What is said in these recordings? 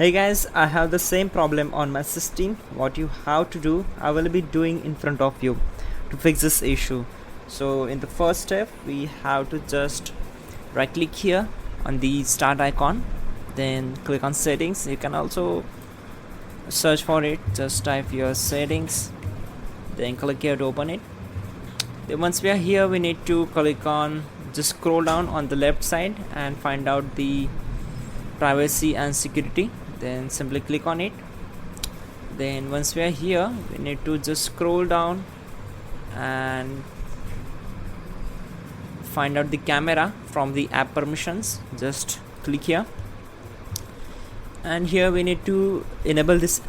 Hey guys, I have the same problem on my system. What you have to do, I will be doing in front of you to fix this issue. So in the first step, we have to just right click here on the start icon, then click on settings. You can also search for it, just type your settings, then click here to open it. Then once we are here, we need to click on, just scroll down on the left side and find out the privacy and security, then simply click on it. Then once we are here, we need to just scroll down and find out the camera from the app permissions. Just click here, and here we need to enable this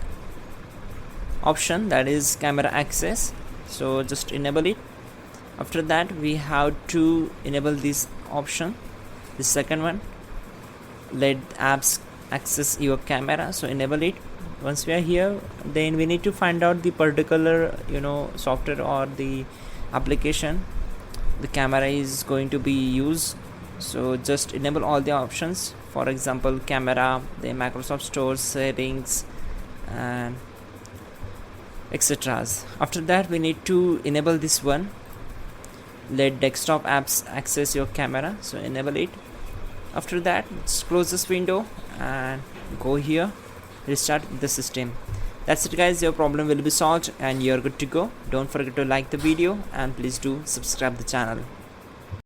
option, that is camera access. So just enable it. After that, we have to enable this option, the second one, let apps access your camera. So enable it. Once we are here, then we need to find out the particular software or the application the camera is going to be used. So just enable all the options, for example camera, the Microsoft Store, settings, and etc. After that, we need to enable this one, let desktop apps access your camera. So enable it. After that, just close this window and go here, restart the system. That's it guys, your problem will be solved and you're good to go. Don't forget to like the video and please do subscribe the channel.